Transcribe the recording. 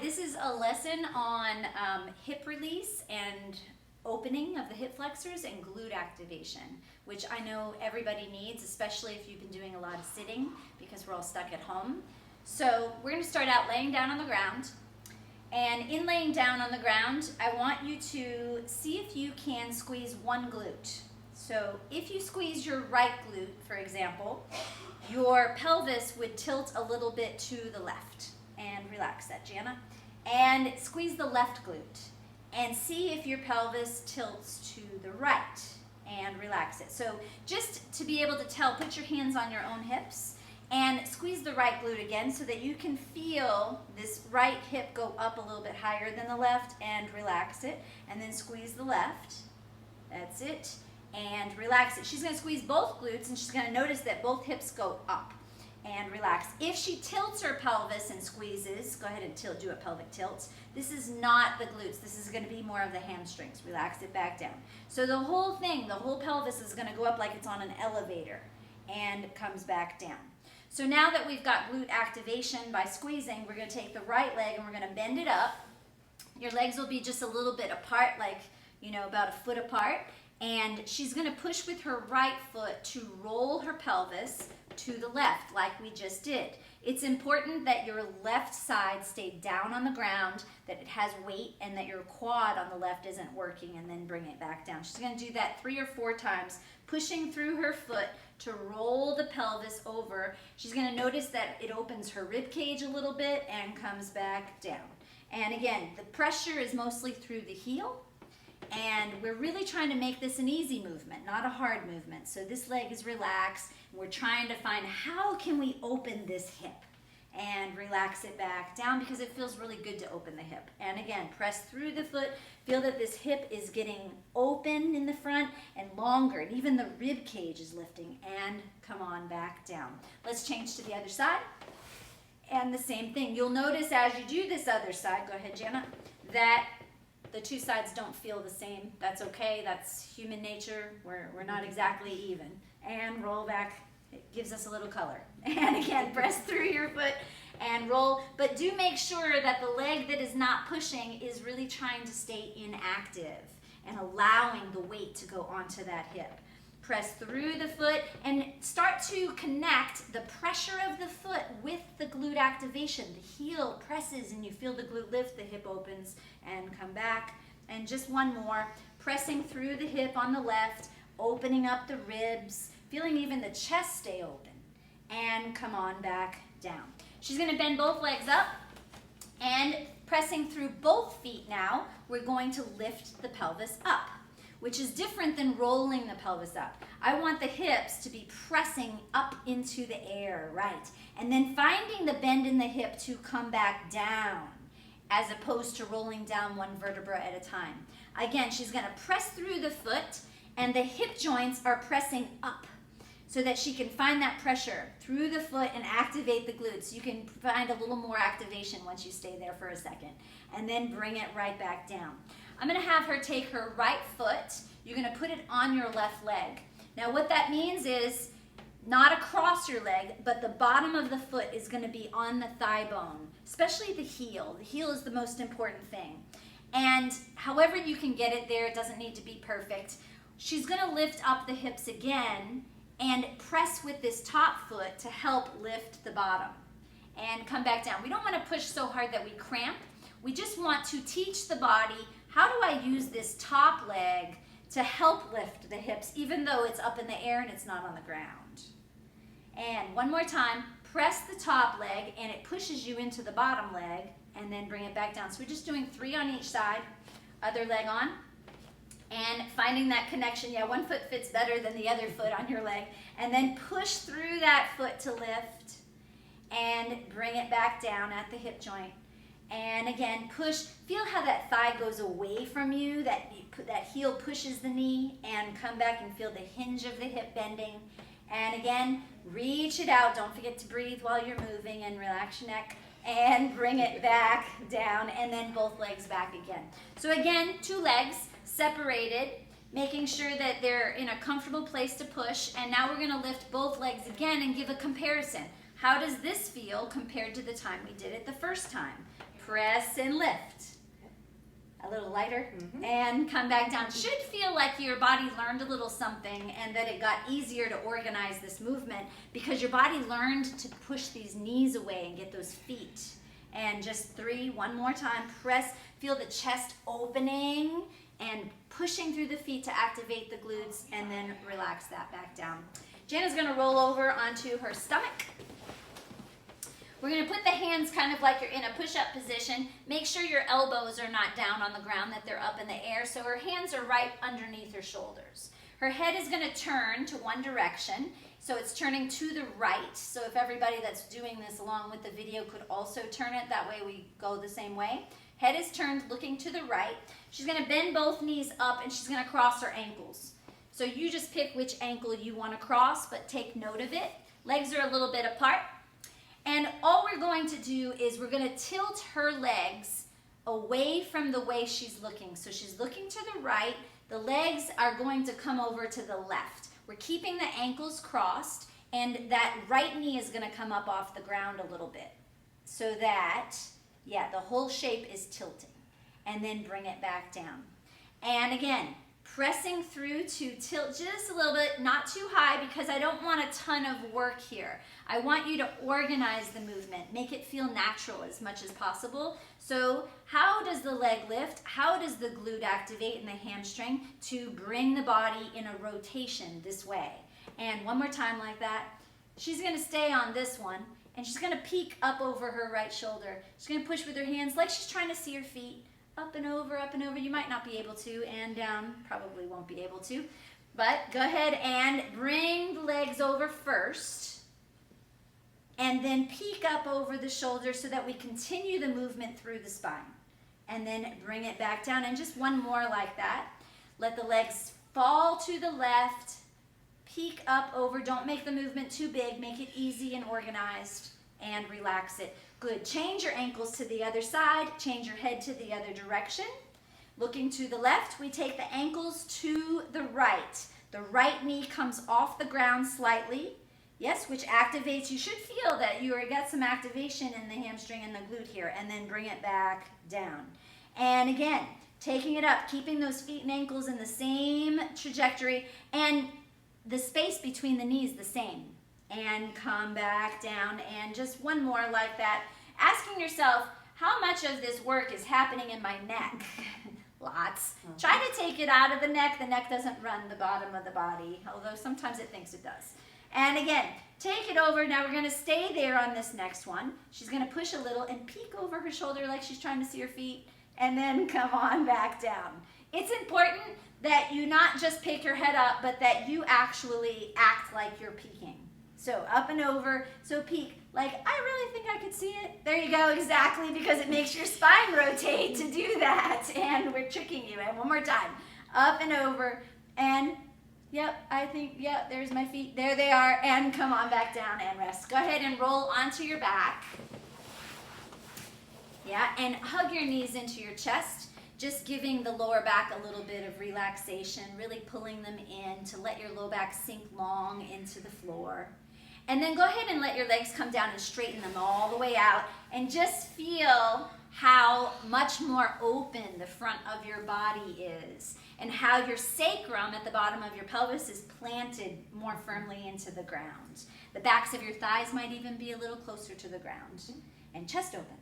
this is a lesson on hip release and opening of the hip flexors and glute activation, which I know everybody needs, especially if you've been doing a lot of sitting because we're all stuck at home. So we're going to start out laying down on the ground. And in laying down on the ground, I want you to see if you can squeeze one glute. So if you squeeze your right glute, for example, your pelvis would tilt a little bit to the left. And relax that, Jana. And squeeze the left glute. And see if your pelvis tilts to the right. And relax it. So just to be able to tell, put your hands on your own hips. And squeeze the right glute again so that you can feel this right hip go up a little bit higher than the left, and relax it. And then squeeze the left. That's it. And relax it. She's going to squeeze both glutes, and she's going to notice that both hips go up. And relax. If she tilts her pelvis and squeezes, go ahead and do a pelvic tilt. This is not the glutes. This is going to be more of the hamstrings. Relax it back down. So the whole thing, the whole pelvis is going to go up like it's on an elevator and comes back down. So now that we've got glute activation by squeezing, we're going to take the right leg and we're going to bend it up. Your legs will be just a little bit apart, like, about a foot apart. And she's going to push with her right foot to roll her pelvis to the left, like we just did. It's important that your left side stay down on the ground, that it has weight, and that your quad on the left isn't working, and then bring it back down. She's going to do that 3 or 4 times, pushing through her foot to roll the pelvis over. She's going to notice that it opens her rib cage a little bit and comes back down. And again, the pressure is mostly through the heel. And we're really trying to make this an easy movement, not a hard movement. So this leg is relaxed. We're trying to find how can we open this hip and relax it back down, because it feels really good to open the hip. And again, press through the foot. Feel that this hip is getting open in the front and longer, and even the rib cage is lifting, and come on back down. Let's change to the other side. And the same thing. You'll notice as you do this other side, go ahead, Jana, that the two sides don't feel the same. That's okay. That's human nature. We're not exactly even. And roll back. It gives us a little color. And again, press through your foot and roll. But do make sure that the leg that is not pushing is really trying to stay inactive and allowing the weight to go onto that hip. Press through the foot and start to connect the pressure of the foot with the glute activation. The heel presses and you feel the glute lift, the hip opens and come back. And just one more, pressing through the hip on the left, opening up the ribs, feeling even the chest stay open, and come on back down. She's going to bend both legs up, and pressing through both feet now, we're going to lift the pelvis up, which is different than rolling the pelvis up. I want the hips to be pressing up into the air, right? And then finding the bend in the hip to come back down, as opposed to rolling down one vertebra at a time. Again, she's gonna press through the foot, and the hip joints are pressing up so that she can find that pressure through the foot and activate the glutes. You can find a little more activation once you stay there for a second, and then bring it right back down. I'm going to have her take her right foot. You're going to put it on your left leg. Now what that means is not across your leg, but the bottom of the foot is going to be on the thigh bone, especially the heel. The heel is the most important thing. And however you can get it there, it doesn't need to be perfect. She's going to lift up the hips again and press with this top foot to help lift the bottom. And come back down. We don't want to push so hard that we cramp. We just want to teach the body, how do I use this top leg to help lift the hips, even though it's up in the air and it's not on the ground. And one more time, press the top leg and it pushes you into the bottom leg, and then bring it back down. So we're just doing 3 on each side, other leg on, and finding that connection. Yeah, one foot fits better than the other foot on your leg. And then push through that foot to lift and bring it back down at the hip joint. And again, push. Feel how that thigh goes away from you, that heel pushes the knee, and come back and feel the hinge of the hip bending. And again, reach it out. Don't forget to breathe while you're moving, and relax your neck. And bring it back down, and then both legs back again. So again, 2 legs separated, making sure that they're in a comfortable place to push. And now we're going to lift both legs again and give a comparison. How does this feel compared to the time we did it the first time? press and lift. A little lighter, and come back down. Should feel like your body learned a little something and that it got easier to organize this movement because your body learned to push these knees away and get those feet. And just 3, one more time, press, feel the chest opening and pushing through the feet to activate the glutes, and then relax that back down. Jana's gonna roll over onto her stomach. We're going to put the hands kind of like you're in a push-up position. Make sure your elbows are not down on the ground, that they're up in the air, so her hands are right underneath her shoulders. Her head is going to turn to one direction, so it's turning to the right. So if everybody that's doing this along with the video could also turn it, that way we go the same way. Head is turned looking to the right. She's going to bend both knees up, and she's going to cross her ankles. So you just pick which ankle you want to cross, but take note of it. Legs are a little bit apart. And all we're going to do is we're going to tilt her legs away from the way she's looking. So she's looking to the right. The legs are going to come over to the left. We're keeping the ankles crossed, and that right knee is going to come up off the ground a little bit. So that, yeah, the whole shape is tilting. And then bring it back down. And again, pressing through to tilt just a little bit, not too high because I don't want a ton of work here. I want you to organize the movement, make it feel natural as much as possible. So how does the leg lift? How does the glute activate and the hamstring to bring the body in a rotation this way? And one more time like that. She's going to stay on this one, and she's going to peek up over her right shoulder. She's going to push with her hands like she's trying to see her feet. Up and over, up and over. You might not be able to, and down. Probably won't be able to. But go ahead and bring the legs over first. And then peek up over the shoulder so that we continue the movement through the spine. And then bring it back down. And just one more like that. Let the legs fall to the left. Peek up over. Don't make the movement too big. Make it easy and organized. And relax it. Good. Change your ankles to the other side. Change your head to the other direction. Looking to the left, we take the ankles to the right. The right knee comes off the ground slightly. Yes, which activates. You should feel that you got some activation in the hamstring and the glute here. And then bring it back down. And again, taking it up, keeping those feet and ankles in the same trajectory. And the space between the knees the same. And come back down, and just one more like that. Asking yourself, how much of this work is happening in my neck? Lots. Try to take it out of the neck. The neck doesn't run the bottom of the body, although sometimes it thinks it does. And again, take it over. Now we're going to stay there on this next one. She's going to push a little and peek over her shoulder like she's trying to see her feet, and then come on back down. It's important that you not just pick your head up, but that you actually act like you're peeking. So up and over, so peek, like I really think I could see it. There you go, exactly, because it makes your spine rotate to do that. And we're tricking you. And one more time, up and over, and yep, I think, yep, there's my feet. There they are, and come on back down and rest. Go ahead and roll onto your back. Yeah, and hug your knees into your chest. Just giving the lower back a little bit of relaxation, really pulling them in to let your low back sink long into the floor. And then go ahead and let your legs come down and straighten them all the way out. And just feel how much more open the front of your body is. And how your sacrum at the bottom of your pelvis is planted more firmly into the ground. The backs of your thighs might even be a little closer to the ground. And chest open.